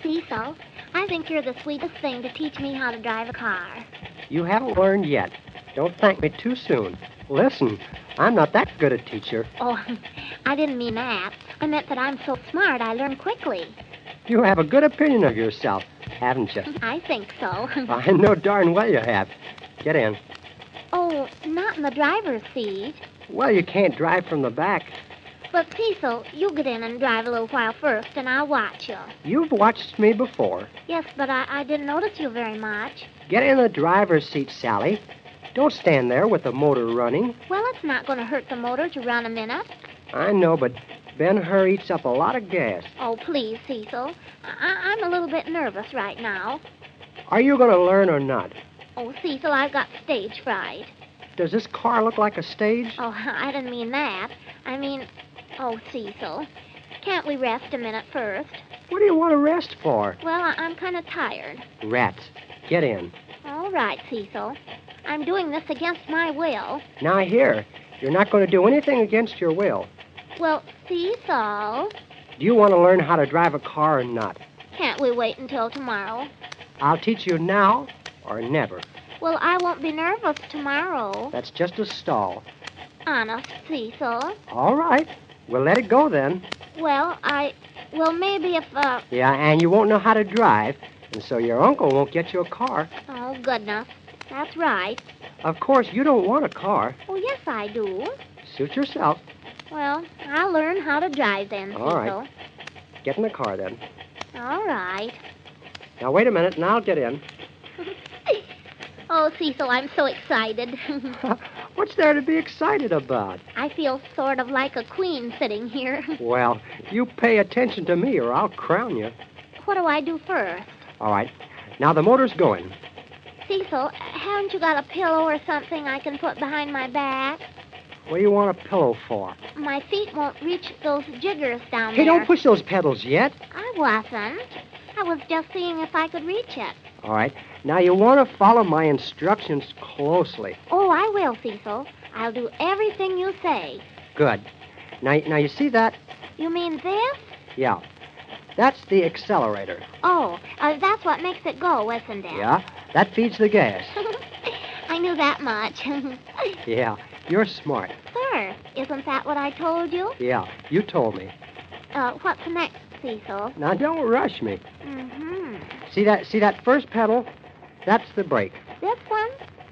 Cecil, I think you're the sweetest thing to teach me how to drive a car. You haven't learned yet. Don't thank me too soon. Listen, I'm not that good a teacher. Oh, I didn't mean that. I meant that I'm so smart I learn quickly. You have a good opinion of yourself, haven't you? I think so. I know darn well you have. Get in. Oh, not in the driver's seat. Well, you can't drive from the back. But, Cecil, you get in and drive a little while first, and I'll watch you. You've watched me before. Yes, but I didn't notice you very much. Get in the driver's seat, Sally. Don't stand there with the motor running. Well, it's not going to hurt the motor to run a minute. I know, but Ben Hur eats up a lot of gas. Oh, please, Cecil. I'm a little bit nervous right now. Are you going to learn or not? Oh, Cecil, I've got stage fright. Does this car look like a stage? Oh, I didn't mean that. I mean, oh, Cecil, can't we rest a minute first? What do you want to rest for? Well, I'm kind of tired. Rats. Get in. All right, Cecil. I'm doing this against my will. Now, here. You're not going to do anything against your will. Well, Cecil, Do you want to learn how to drive a car or not? can't we wait until tomorrow? I'll teach you now or never. Well, I won't be nervous tomorrow. That's just a stall. Honest, Cecil. All right. We'll let it go then. Well, maybe if, Yeah, and you won't know how to drive, and so your uncle won't get you a car. oh, goodness. That's right. Of course, you don't want a car. Oh, yes, I do. Suit yourself. Well, I'll learn how to drive then, Cecil. All right. Get in the car then. All right. Now, wait a minute, and I'll get in. Oh, Cecil, I'm so excited. What's there to be excited about? I feel sort of like a queen sitting here. Well, you pay attention to me or I'll crown you. What do I do first? All right. Now, the motor's going. Cecil, haven't you got a pillow or something I can put behind my back? What do you want a pillow for? My feet won't reach those jiggers down Hey, there. don't push those pedals yet. I wasn't. I was just seeing if I could reach it. All right. Now, you want to follow my instructions closely. Oh, I will, Cecil. I'll do everything you say. Good. Now, you see that? You mean this? Yeah. That's the accelerator. Oh, that's what makes it go, isn't it? Yeah. That feeds the gas. I knew that much. Yeah. You're smart. Sir, isn't that what I told you? Yeah. You told me. What's next, Cecil? Now, don't rush me. Mm-hmm. See that first pedal? That's the brake. This one?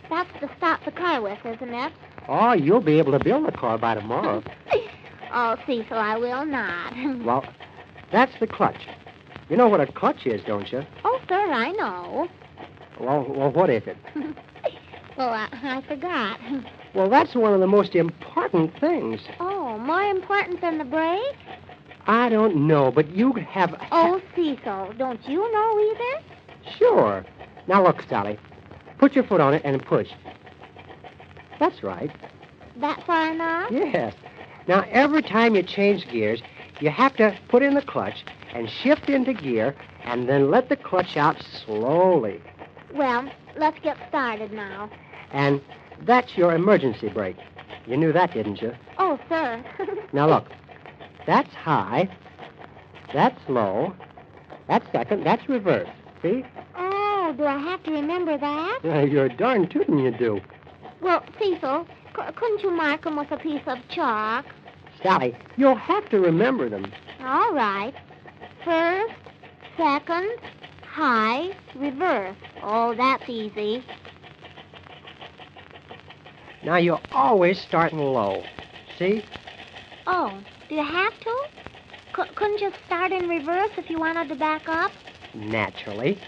That's to stop the car with, isn't it? Oh, you'll be able to build a car by tomorrow. Oh, Cecil, I will not. Well, that's the clutch. You know what a clutch is, don't you? Oh, sir, I know. Well, what is it? Well, I forgot. Well, that's one of the most important things. Oh, more important than the brake? I don't know, but you have... Oh, Cecil, don't you know either? Sure. Now, look, Sally. Put your foot on it and push. That's right. That far enough? Yes. Now, every time you change gears, you have to put in the clutch and shift into gear and then let the clutch out slowly. Well, let's get started now. And that's your emergency brake. You knew that, didn't you? Oh, sir. Now, look. That's high. That's low. That's second. That's reverse. See? Oh, do I have to remember that? You're darn tootin' you do. Well, Cecil, couldn't you mark them with a piece of chalk? Sally, you'll have to remember them. All right. First, second, high, reverse. Oh, that's easy. Now, you always start low. See? Oh, do you have to? Couldn't you start in reverse if you wanted to back up? Naturally.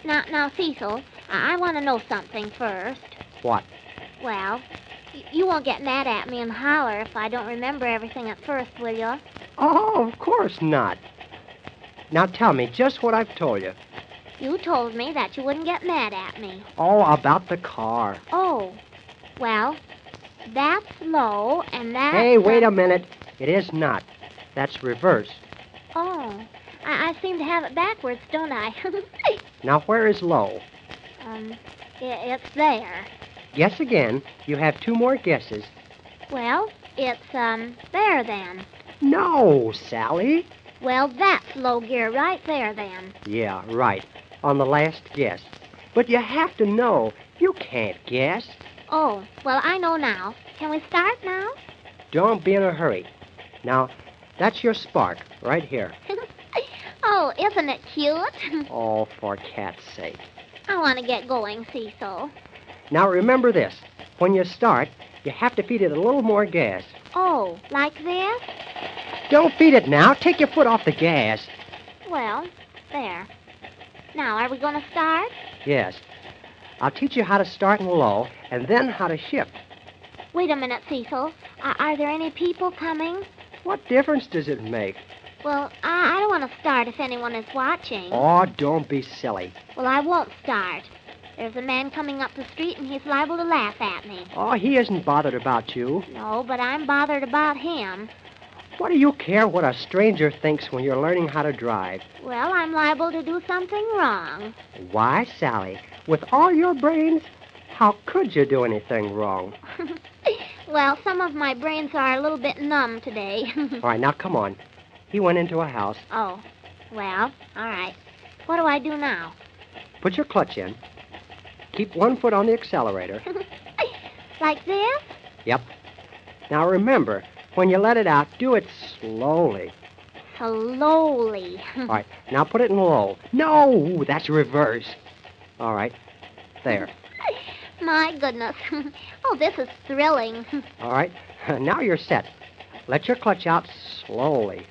Now, Cecil, I want to know something first. What? Well, you won't get mad at me and holler if I don't remember everything at first, will you? Oh, of course not. Now, tell me just what I've told you. You told me that you wouldn't get mad at me. Oh, about the car. Oh, well, that's low, and that's... Hey, wait a minute. It is not. That's reverse. Oh, I seem to have it backwards, don't I? Now, where is low? It's there. Guess again. You have two more guesses. Well, it's, there then. No, Sally. Well, that's low gear right there, then. Yeah, right. On the last guess. But you have to know. You can't guess. Oh, well, I know now. Can we start now? Don't be in a hurry. Now, that's your spark right here. Oh, isn't it cute? Oh, for cat's sake. I want to get going, Cecil. Now, remember this. When you start, you have to feed it a little more gas. Oh, like this? Don't feed it now. Take your foot off the gas. Well, there. Now, are we going to start? Yes. I'll teach you how to start in low and then how to shift. Wait a minute, Cecil. Are there any people coming? What difference does it make? Well, I don't want to start if anyone is watching. Oh, don't be silly. Well, I won't start. There's a man coming up the street, and he's liable to laugh at me. Oh, he isn't bothered about you. No, but I'm bothered about him. What do you care what a stranger thinks when you're learning how to drive? Well, I'm liable to do something wrong. Why, Sally, with all your brains, how could you do anything wrong? Well, some of my brains are a little bit numb today. All right, now come on. He went into a house. Oh, well, all right. What do I do now? Put your clutch in. Keep one foot on the accelerator. Like this? Yep. Now remember, when you let it out, do it slowly. Slowly. All right, now put it in low. No, that's reverse. All right, there. My goodness. Oh, this is thrilling. All right, now you're set. Let your clutch out slowly.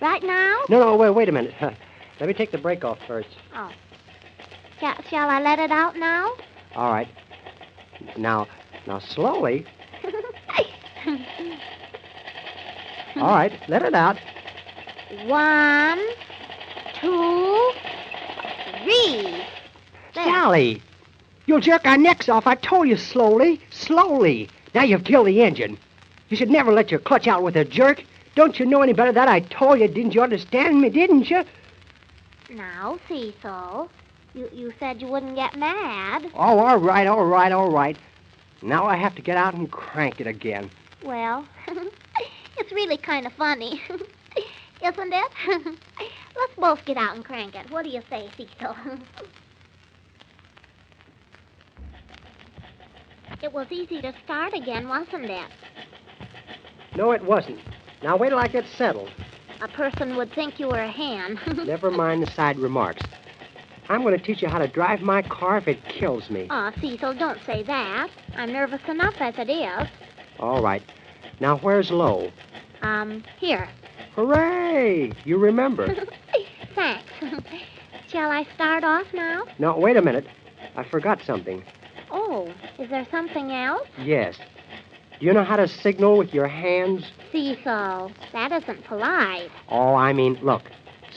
Right now? No, wait a minute. Let me take the brake off first. Oh. Shall I let it out now? All right. Now slowly. All right, let it out. 1, 2, 3. There. Sally, you'll jerk our necks off. I told you slowly. Now you've killed the engine. You should never let your clutch out with a jerk. Don't you know any better that I told you? Didn't you understand me, didn't you? Now, Cecil, you said you wouldn't get mad. Oh, all right. Now I have to get out and crank it again. Well, it's really kind of funny, isn't it? Let's both get out and crank it. What do you say, Cecil? It was easy to start again, wasn't it? No, it wasn't. Now wait till I get settled. A person would think you were a hen. Never mind the side remarks. I'm going to teach you how to drive my car if it kills me. Oh, Cecil, don't say that. I'm nervous enough as it is. All right. Now, where's low? Here. Hooray! You remember. Thanks. Shall I start off now? No, wait a minute. I forgot something. Oh, is there something else? Yes. Do you know how to signal with your hands? Cecil, that isn't polite. Oh, I mean, look.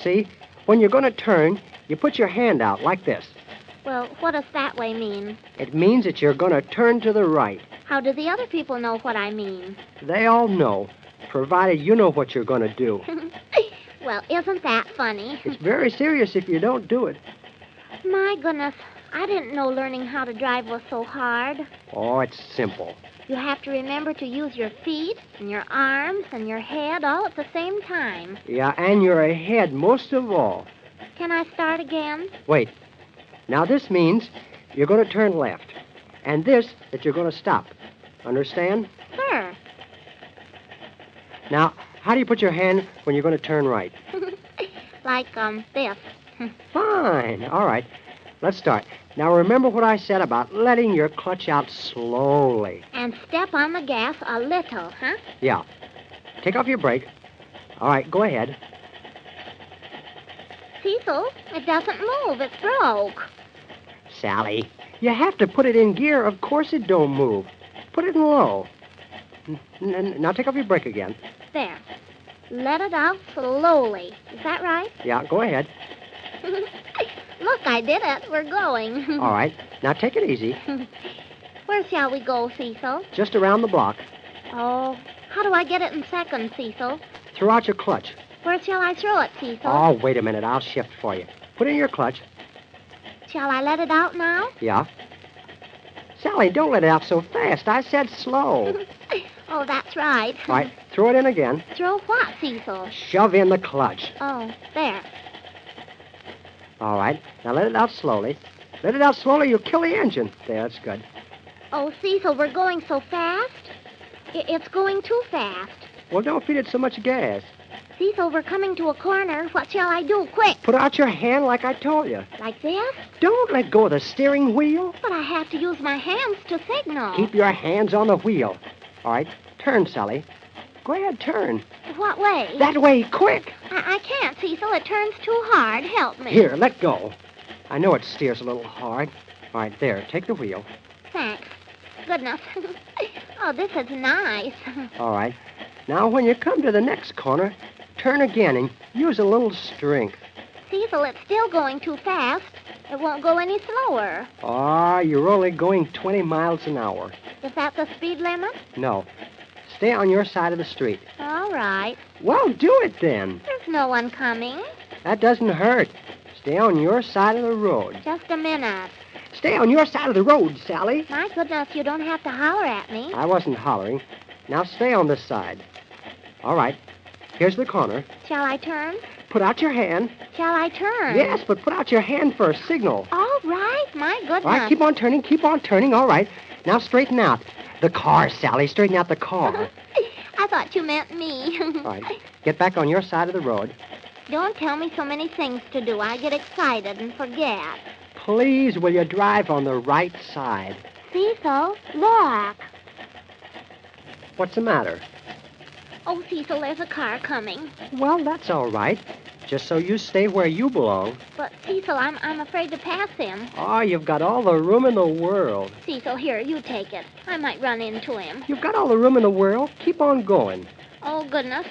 See? When you're going to turn, you put your hand out like this. Well, what does that way mean? It means that you're going to turn to the right. How do the other people know what I mean? They all know, provided you know what you're going to do. Well, isn't that funny? It's very serious if you don't do it. My goodness, I didn't know learning how to drive was so hard. Oh, it's simple. You have to remember to use your feet and your arms and your head all at the same time. Yeah, and you're ahead most of all. Can I start again? Wait. Now, this means you're going to turn left. And this, that you're going to stop. Understand? Sure. Now, how do you put your hand when you're going to turn right? Like, this. Fine. All right. Let's start. Now, remember what I said about letting your clutch out slowly. And step on the gas a little, huh? Yeah. Take off your brake. All right, go ahead. Cecil, it doesn't move. It's broke. Sally, you have to put it in gear. Of course it don't move. Put it in low. Now take off your brake again. There. Let it out slowly. Is that right? Yeah, go ahead. Look, I did it. We're going. All right. Now take it easy. Where shall we go, Cecil? Just around the block. Oh, how do I get it in second, Cecil? Throw out your clutch. Where shall I throw it, Cecil? Oh, wait a minute. I'll shift for you. Put in your clutch. Shall I let it out now? Yeah. Sally, don't let it out so fast. I said slow. Oh, that's right. All right. Throw throw it in again. Throw what, Cecil? Shove in the clutch. Oh, there. All right. Now let it out slowly. Let it out slowly, you'll kill the engine. There, that's good. Oh, Cecil, we're going so fast. It's going too fast. Well, don't feed it so much gas. Cecil, we're coming to a corner. What shall I do? Quick. Put out your hand like I told you. Like this? Don't let go of the steering wheel. But I have to use my hands to signal. Keep your hands on the wheel. All right. Turn, Sally. Go ahead, turn. What way? That way, quick. I can't, Cecil. It turns too hard. Help me. Here, let go. I know it steers a little hard. All right, there. Take the wheel. Thanks. Goodness. Oh, this is nice. All right. Now, when you come to the next corner, turn again and use a little strength. Cecil, it's still going too fast. It won't go any slower. Ah, you're only going 20 miles an hour. Is that the speed limit? No. Stay on your side of the street. All right. Well, do it then. There's no one coming. That doesn't hurt. Stay on your side of the road. Just a minute. Stay on your side of the road, Sally. My goodness, you don't have to holler at me. I wasn't hollering. Now stay on this side. All right. Here's the corner. Shall I turn? Put out your hand. Shall I turn? Yes, but put out your hand for a signal. All right. My goodness. All right, keep on turning, keep on turning. All right. Now straighten out. The car, Sally. Straighten out the car. I thought you meant me. All right. Get back on your side of the road. Don't tell me so many things to do. I get excited and forget. Please, will you drive on the right side? Cecil, look. What's the matter? Oh, Cecil, there's a car coming. Well, that's all right. Just so you stay where you belong. But, Cecil, I'm afraid to pass him. Oh, you've got all the room in the world. Cecil, here, you take it. I might run into him. You've got all the room in the world. Keep on going. Oh, goodness.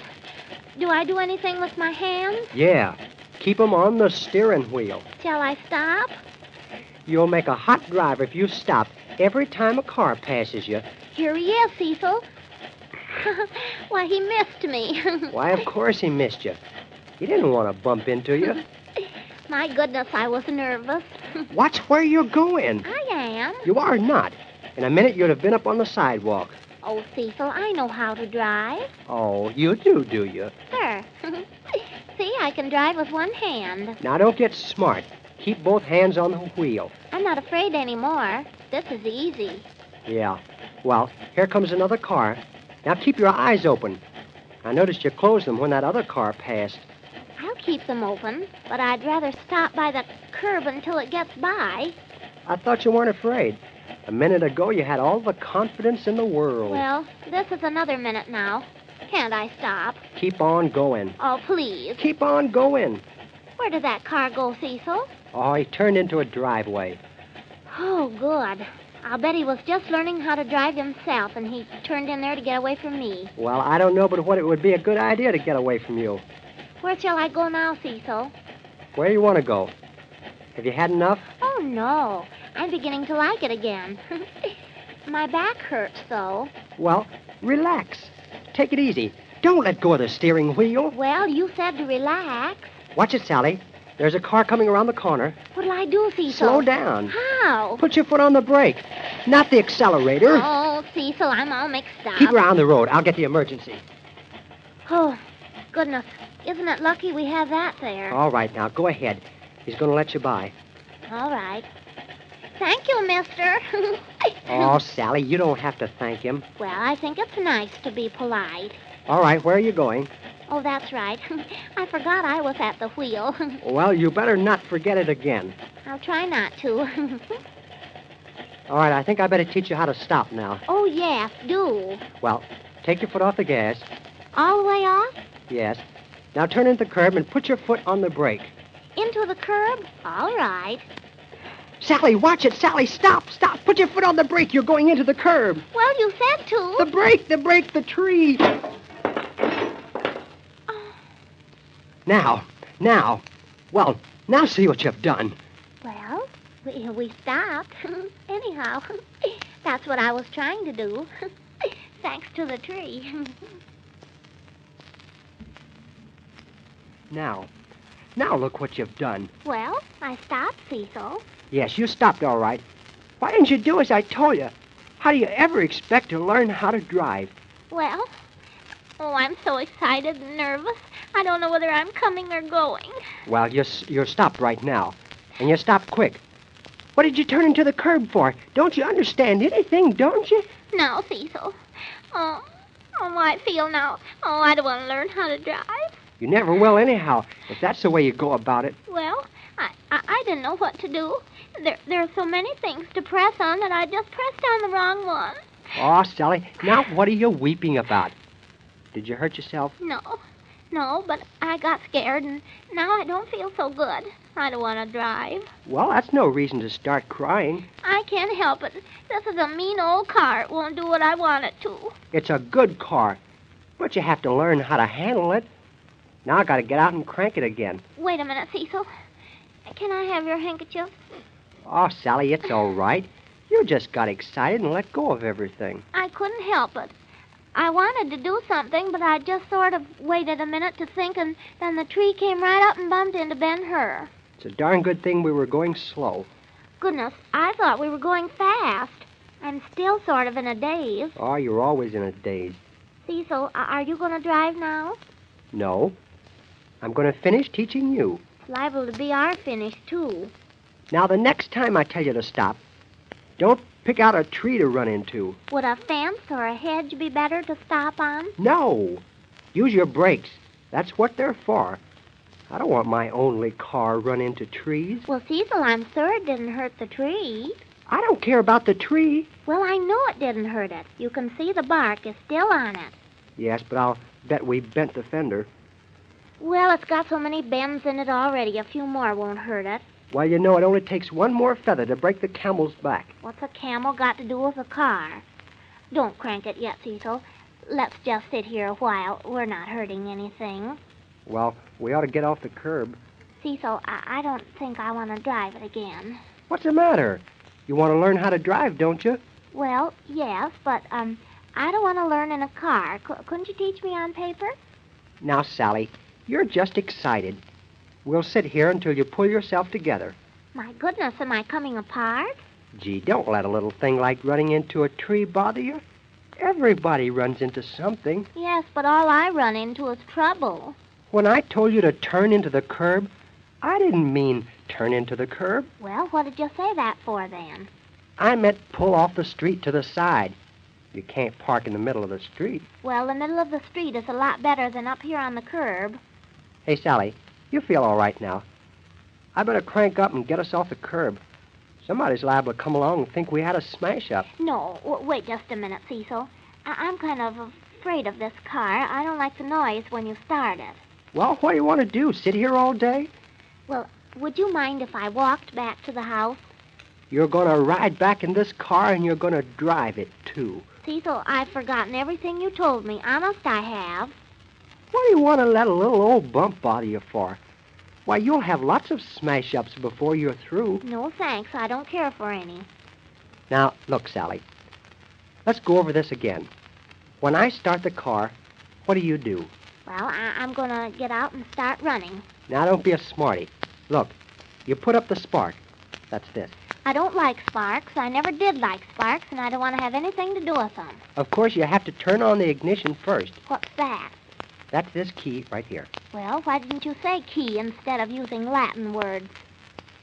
Do I do anything with my hands? Yeah. Keep 'em on the steering wheel. Shall I stop? You'll make a hot driver if you stop every time a car passes you. Here he is, Cecil. Why, he missed me. Why, of course he missed you. He didn't want to bump into you. My goodness, I was nervous. Watch where you're going. I am. You are not. In a minute, you'd have been up on the sidewalk. Oh, Cecil, I know how to drive. Oh, you do you? Sure. See, I can drive with one hand. Now, don't get smart. Keep both hands on the wheel. I'm not afraid anymore. This is easy. Yeah. Well, here comes another car. Now, keep your eyes open. I noticed you closed them when that other car passed. I'll keep them open, but I'd rather stop by the curb until it gets by. I thought you weren't afraid. A minute ago, you had all the confidence in the world. Well, this is another minute now. Can't I stop? Keep on going. Oh, please. Keep on going. Where did that car go, Cecil? Oh, he turned into a driveway. Oh, good. I'll bet he was just learning how to drive himself, and he turned in there to get away from me. Well, I don't know but what it would be a good idea to get away from you. Where shall I go now, Cecil? Where do you want to go? Have you had enough? Oh, no. I'm beginning to like it again. My back hurts, though. Well, relax. Take it easy. Don't let go of the steering wheel. Well, you said to relax. Watch it, Sally. There's a car coming around the corner. What'll I do, Cecil? Slow down. How? Put your foot on the brake, not the accelerator. Oh, Cecil, I'm all mixed up. Keep her on the road. I'll get the emergency. Oh, goodness. Isn't it lucky we have that there? All right, now, go ahead. He's going to let you by. All right. Thank you, mister. Oh, Sally, you don't have to thank him. Well, I think it's nice to be polite. All right, where are you going? Oh, that's right. I forgot I was at the wheel. Well, you better not forget it again. I'll try not to. All right, I think I better teach you how to stop now. Oh, yes, do. Well, take your foot off the gas. All the way off? Yes. Now turn into the curb and put your foot on the brake. Into the curb? All right. Sally, watch it. Sally, stop. Put your foot on the brake. You're going into the curb. Well, you said to. The brake, the tree. Now. Well, now see what you've done. Well, we stopped. Anyhow, that's what I was trying to do. Thanks to the tree. Now look what you've done. Well, I stopped, Cecil. Yes, you stopped all right. Why didn't you do as I told you? How do you ever expect to learn how to drive? Well, Oh, I'm so excited and nervous. I don't know whether I'm coming or going. Well, you're stopped right now. And you're stopped quick. What did you turn into the curb for? Don't you understand anything, don't you? Now, Cecil. Oh, I feel now. Oh, I don't want to learn how to drive. You never will anyhow, if that's the way you go about it. Well, I didn't know what to do. There are so many things to press on that I just pressed on the wrong one. Oh, Sally, now what are you weeping about? Did you hurt yourself? No, but I got scared, and now I don't feel so good. I don't want to drive. Well, that's no reason to start crying. I can't help it. This is a mean old car. It won't do what I want it to. It's a good car, but you have to learn how to handle it. Now I got to get out and crank it again. Wait a minute, Cecil. Can I have your handkerchief? Oh, Sally, it's all right. You just got excited and let go of everything. I couldn't help it. I wanted to do something, but I just sort of waited a minute to think, and then the tree came right up and bumped into Ben Hur. It's a darn good thing we were going slow. Goodness, I thought we were going fast. I'm still sort of in a daze. Oh, you're always in a daze. Cecil, are you going to drive now? No. I'm going to finish teaching you. It's liable to be our finish, too. Now, the next time I tell you to stop, don't pick out a tree to run into. Would a fence or a hedge be better to stop on? No. Use your brakes. That's what they're for. I don't want my only car run into trees. Well, Cecil, I'm sure it didn't hurt the tree. I don't care about the tree. Well, I know it didn't hurt it. You can see the bark is still on it. Yes, but I'll bet we bent the fender. Well, it's got so many bends in it already. A few more won't hurt it. Well, you know, it only takes one more feather to break the camel's back. What's a camel got to do with a car? Don't crank it yet, Cecil. Let's just sit here a while. We're not hurting anything. Well, we ought to get off the curb. Cecil, I don't think I want to drive it again. What's the matter? You want to learn how to drive, don't you? Well, yes, but, I don't want to learn in a car. Couldn't you teach me on paper? Now, Sally, you're just excited. We'll sit here until you pull yourself together. My goodness, am I coming apart? Gee, don't let a little thing like running into a tree bother you. Everybody runs into something. Yes, but all I run into is trouble. When I told you to turn into the curb, I didn't mean turn into the curb. Well, what did you say that for, then? I meant pull off the street to the side. You can't park in the middle of the street. Well, the middle of the street is a lot better than up here on the curb. Hey, Sally, you feel all right now. I better crank up and get us off the curb. Somebody's liable to come along and think we had a smash-up. No, wait just a minute, Cecil. I'm kind of afraid of this car. I don't like the noise when you start it. Well, what do you want to do, sit here all day? Well, would you mind if I walked back to the house? You're going to ride back in this car and you're going to drive it, too. Cecil, I've forgotten everything you told me. Honest, I have. What do you want to let a little old bump bother you for? Why, you'll have lots of smash-ups before you're through. No, thanks. I don't care for any. Now, look, Sally. Let's go over this again. When I start the car, what do you do? Well, I'm going to get out and start running. Now, don't be a smarty. Look, you put up the spark. That's this. I don't like sparks. I never did like sparks, and I don't want to have anything to do with them. Of course, you have to turn on the ignition first. What's that? That's this key right here. Well, why didn't you say key instead of using Latin words?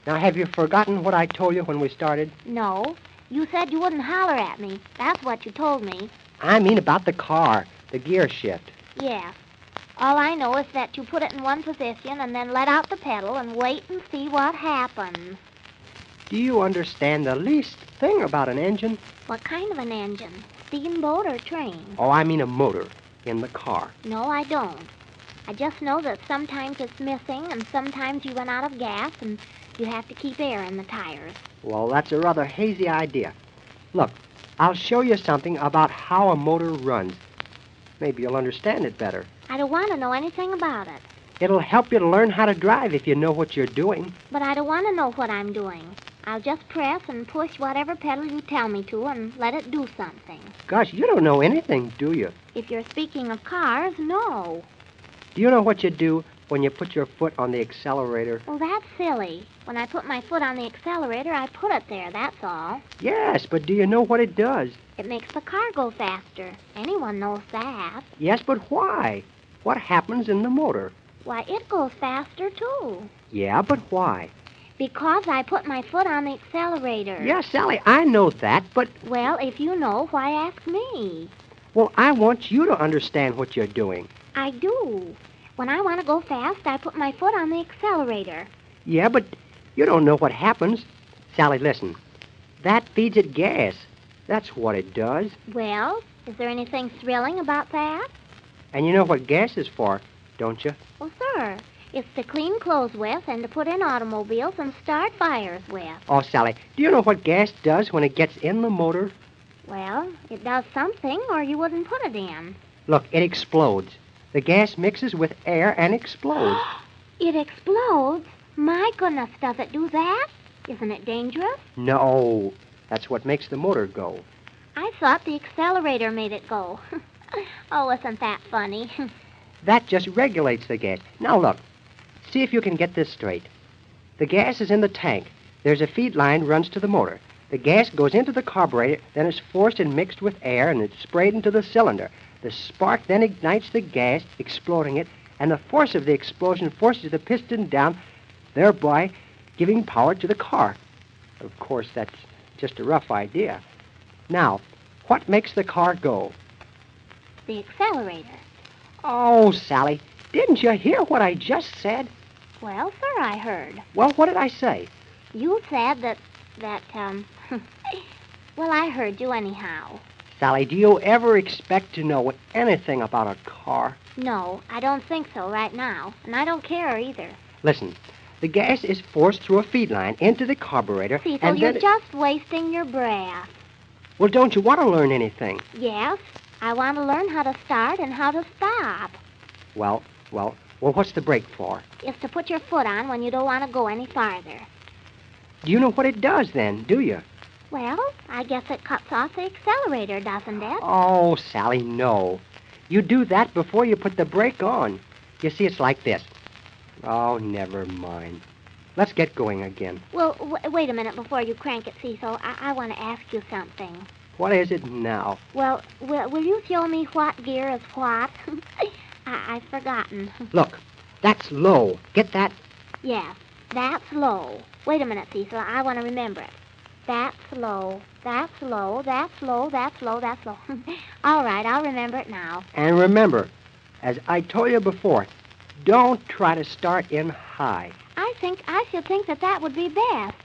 Now, have you forgotten what I told you when we started? No. You said you wouldn't holler at me. That's what you told me. I mean about the car, the gear shift. Yes. All I know is that you put it in one position and then let out the pedal and wait and see what happens. Do you understand the least thing about an engine? What kind of an engine? Steamboat or train? Oh, I mean a motor in the car. No, I don't. I just know that sometimes it's missing and sometimes you run out of gas and you have to keep air in the tires. Well, that's a rather hazy idea. Look, I'll show you something about how a motor runs. Maybe you'll understand it better. I don't want to know anything about it. It'll help you to learn how to drive if you know what you're doing. But I don't want to know what I'm doing. I'll just press and push whatever pedal you tell me to and let it do something. Gosh, you don't know anything, do you? If you're speaking of cars, no. Do you know what you do when you put your foot on the accelerator. Well, that's silly. When I put my foot on the accelerator, I put it there, that's all. Yes, but do you know what it does? It makes the car go faster. Anyone knows that. Yes, but why? What happens in the motor? Why, it goes faster, too. Yeah, but why? Because I put my foot on the accelerator. Yes, Sally, I know that, but... Well, if you know, why ask me? Well, I want you to understand what you're doing. I do. When I want to go fast, I put my foot on the accelerator. Yeah, but you don't know what happens. Sally, listen. That feeds it gas. That's what it does. Well, is there anything thrilling about that? And you know what gas is for, don't you? Well, sir, it's to clean clothes with and to put in automobiles and start fires with. Oh, Sally, do you know what gas does when it gets in the motor? Well, it does something, or you wouldn't put it in. Look, it explodes. The gas mixes with air and explodes. It explodes? My goodness, does it do that? Isn't it dangerous? No, that's what makes the motor go. I thought the accelerator made it go. Oh, isn't that funny? That just regulates the gas. Now look, see if you can get this straight. The gas is in the tank. There's a feed line runs to the motor. The gas goes into the carburetor, then it's forced and mixed with air, and it's sprayed into the cylinder. The spark then ignites the gas, exploding it, and the force of the explosion forces the piston down, thereby giving power to the car. Of course, that's just a rough idea. Now, what makes the car go? The accelerator. Oh, Sally, didn't you hear what I just said? Well, sir, I heard. Well, what did I say? You said that, well, I heard you anyhow. Sally, do you ever expect to know anything about a car? No, I don't think so right now, and I don't care either. Listen, the gas is forced through a feed line into the carburetor, Cecil, and you're then... just wasting your breath. Well, don't you want to learn anything? Yes, I want to learn how to start and how to stop. Well, what's the brake for? It's to put your foot on when you don't want to go any farther. Do you know what it does then, do you? Well, I guess it cuts off the accelerator, doesn't it? Oh, Sally, no. You do that before you put the brake on. You see, it's like this. Oh, never mind. Let's get going again. Well, wait a minute before you crank it, Cecil. I want to ask you something. What is it now? Well, will you show me what gear is what? I've forgotten. Look, that's low. Get that? Yes, that's low. Wait a minute, Cecil. I want to remember it. That's low. That's low. That's low. That's low. That's low. All right, I'll remember it now. And remember, as I told you before, don't try to start in high. I should think that would be best.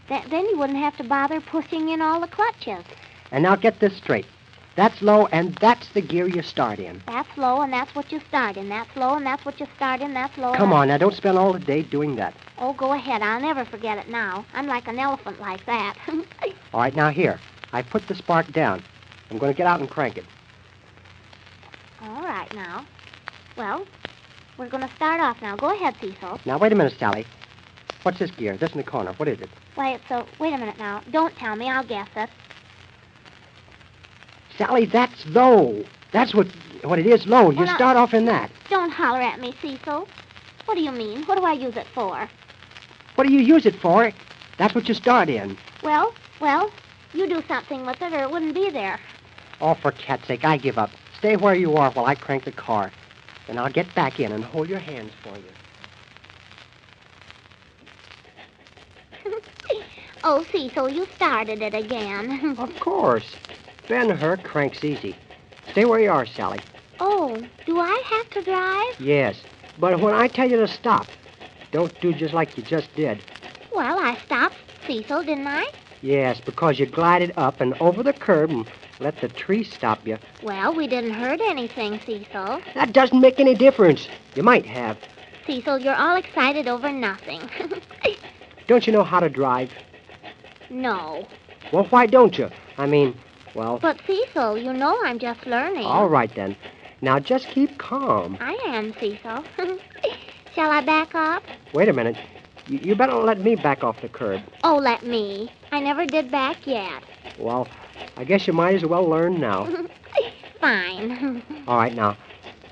Then you wouldn't have to bother pushing in all the clutches. And now get this straight. That's low, and that's the gear you start in. That's low, and that's what you start in. That's low, and that's what you start in. That's low. Come on, now, don't spend all the day doing that. Oh, go ahead. I'll never forget it now. I'm like an elephant like that. All right, now here. I put the spark down. I'm going to get out and crank it. All right, now. Well, we're going to start off now. Go ahead, Cecil. Now, wait a minute, Sally. What's this gear? This in the corner. What is it? Wait a minute now. Don't tell me. I'll guess it. Sally, that's low. That's what it is, low. You start off in that. Don't holler at me, Cecil. What do you mean? What do I use it for? What do you use it for? That's what you start in. Well, you do something with it or it wouldn't be there. Oh, for cat's sake, I give up. Stay where you are while I crank the car. Then I'll get back in and hold your hands for you. Oh, Cecil, you started it again. Of course. Ben Hur cranks easy. Stay where you are, Sally. Oh, do I have to drive? Yes, but when I tell you to stop, don't do just like you just did. Well, I stopped, Cecil, didn't I? Yes, because you glided up and over the curb and let the tree stop you. Well, we didn't hurt anything, Cecil. That doesn't make any difference. You might have. Cecil, you're all excited over nothing. Don't you know how to drive? No. Well, why don't you? I mean, well... But, Cecil, you know I'm just learning. All right, then. Now, just keep calm. I am, Cecil. Shall I back up? Wait a minute. You better let me back off the curb. Oh, let me. I never did back yet. Well, I guess you might as well learn now. Fine. All right, now,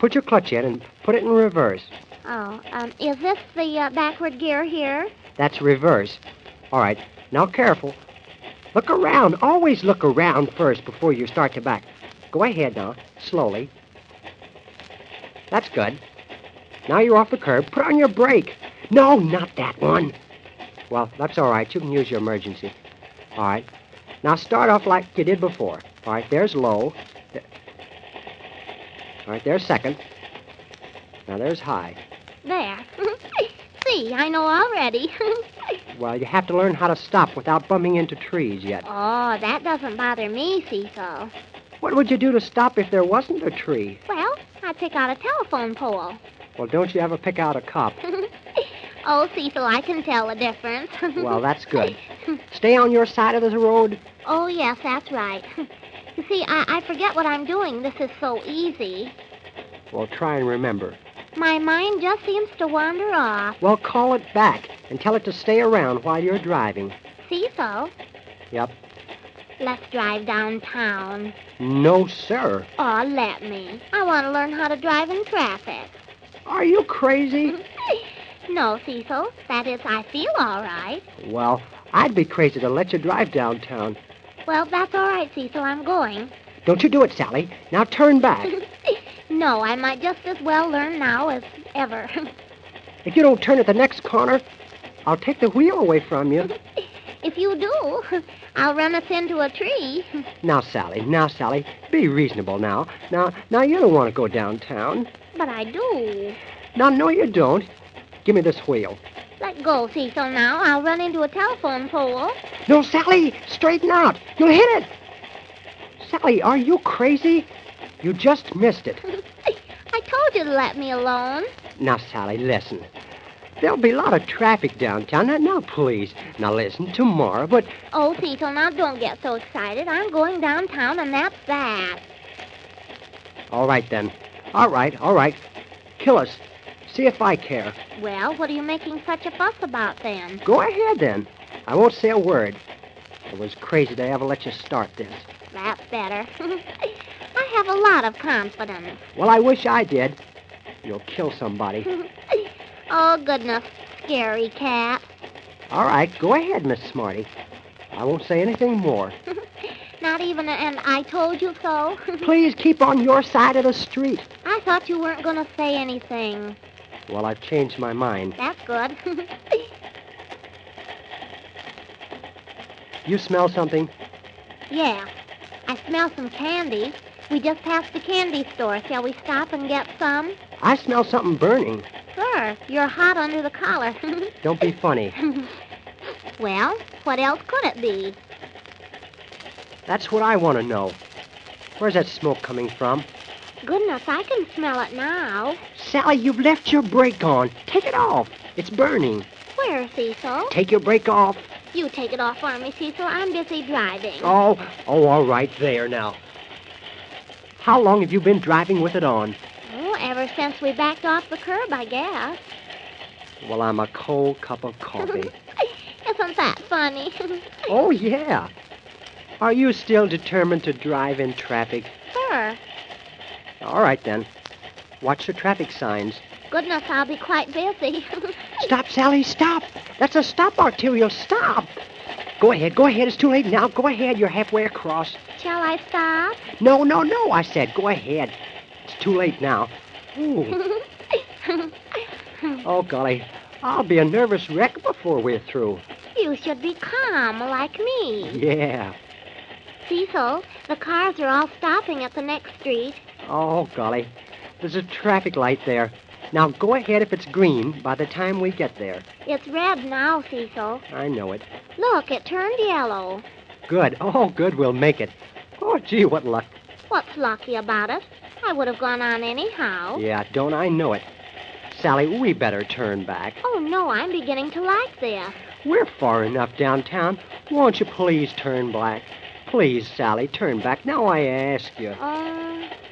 put your clutch in and put it in reverse. Oh, is this the backward gear here? That's reverse. All right, now careful. Look around. Always look around first before you start to back. Go ahead now, slowly. That's good. Now you're off the curb. Put on your brake. No, not that one. Well, that's all right. You can use your emergency. All right. Now start off like you did before. All right, there's low. All right, there's second. Now there's high. There. See, I know already. Well, you have to learn how to stop without bumping into trees yet. Oh, that doesn't bother me, Cecil. What would you do to stop if there wasn't a tree? Well, I'd pick out a telephone pole. Well, don't you ever pick out a cop? Oh, Cecil, I can tell the difference. Well, that's good. Stay on your side of the road. Oh, yes, that's right. You see, I forget what I'm doing. This is so easy. Well, try and remember. My mind just seems to wander off. Well, call it back and tell it to stay around while you're driving. Cecil, Yep. let's drive downtown. No, sir. Oh, let me. I want to learn how to drive in traffic. Are you crazy? No, Cecil. That is, I feel all right. Well, I'd be crazy to let you drive downtown. Well, that's all right, Cecil. I'm going. Don't you do it, Sally. Now turn back. No, I might just as well learn now as ever. If you don't turn at the next corner, I'll take the wheel away from you. If you do, I'll run us into a tree. Now, Sally, be reasonable now. Now, you don't want to go downtown. But I do. Now, no, you don't. Give me this wheel. Let go, Cecil, now. I'll run into a telephone pole. No, Sally, straighten out. You'll hit it. Sally, are you crazy? You just missed it. I told you to let me alone. Now, Sally, listen. There'll be a lot of traffic downtown. Now, please. Now, listen, tomorrow, but... Oh, Cecil, now don't get so excited. I'm going downtown, and that's that. All right, then. All right. Kill us. See if I care. Well, what are you making such a fuss about, then? Go ahead, then. I won't say a word. It was crazy to ever let you start this. That's better. I have a lot of confidence. Well, I wish I did. You'll kill somebody. Oh, goodness. Scary cat. All right, go ahead, Miss Smarty. I won't say anything more. Not even an I told you so? Please keep on your side of the street. I thought you weren't going to say anything. Well, I've changed my mind. That's good. You smell something? Yeah. I smell some candy. We just passed the candy store. Shall we stop and get some? I smell something burning. Sure. You're hot under the collar. Don't be funny. Well, what else could it be? That's what I want to know. Where's that smoke coming from? Goodness, I can smell it now. Sally, you've left your brake on. Take it off. It's burning. Where, Cecil? Take your brake off. You take it off for me, Cecil. I'm busy driving. Oh, all right, there now. How long have you been driving with it on? Oh, ever since we backed off the curb, I guess. Well, I'm a cold cup of coffee. Isn't that funny? Oh, yeah. Are you still determined to drive in traffic? Sure. All right, then. Watch the traffic signs. Goodness, I'll be quite busy. Stop, Sally, stop. That's a stop arterial. Stop. Go ahead. It's too late now. Go ahead. You're halfway across. Shall I stop? No, I said. Go ahead. It's too late now. Ooh. Oh, golly. I'll be a nervous wreck before we're through. You should be calm, like me. Yeah. Cecil, the cars are all stopping at the next street. Oh, golly. There's a traffic light there. Now, go ahead if it's green by the time we get there. It's red now, Cecil. I know it. Look, it turned yellow. Good. Oh, good. We'll make it. Oh, gee, what luck. What's lucky about it? I would have gone on anyhow. Yeah, don't I know it. Sally, we better turn back. Oh, no, I'm beginning to like this. We're far enough downtown. Won't you please turn back? Please, Sally, turn back. Now I ask you.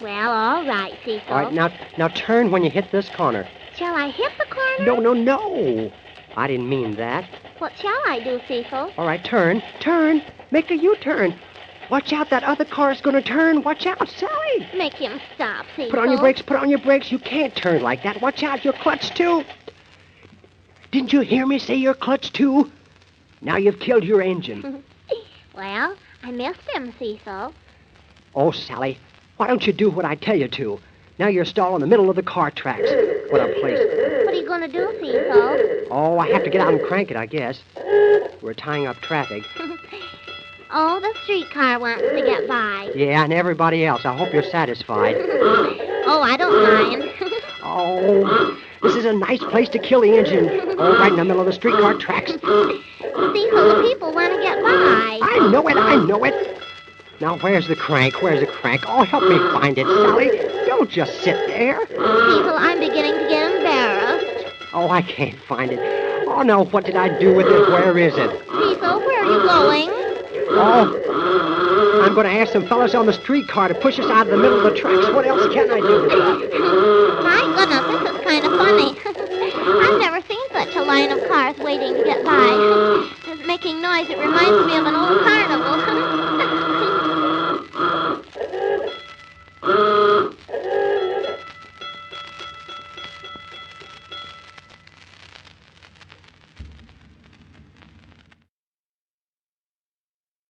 Well, all right, Cecil. All right, now turn when you hit this corner. Shall I hit the corner? No. I didn't mean that. What shall I do, Cecil? All right, turn. Make a U-turn. Watch out, that other car is going to turn. Watch out, Sally. Make him stop, Cecil. Put on your brakes, put on your brakes. You can't turn like that. Watch out, your clutch, too. Didn't you hear me say your clutch, too? Now you've killed your engine. Well, I missed him, Cecil. Oh, Sally, why don't you do what I tell you to? Now you're stalled in the middle of the car tracks. What a place. What are you going to do, Cecil? Oh, I have to get out and crank it, I guess. We're tying up traffic. Oh, the streetcar wants to get by. Yeah, and everybody else. I hope you're satisfied. Oh, I don't mind. Oh, this is a nice place to kill the engine. Oh, right in the middle of the streetcar tracks. Cecil, the people want to get by. I know it. Now, where's the crank? Oh, help me find it, Sally. Don't just sit there. Cecil, I'm beginning to get embarrassed. Oh, I can't find it. Oh, no, what did I do with it? Where is it? Cecil, where are you going? Oh, I'm going to ask some fellas on the streetcar to push us out of the middle of the tracks. What else can I do? My goodness, this is kind of funny. I've never seen such a line of cars waiting to get by. It's making noise. It reminds me of an old carnival.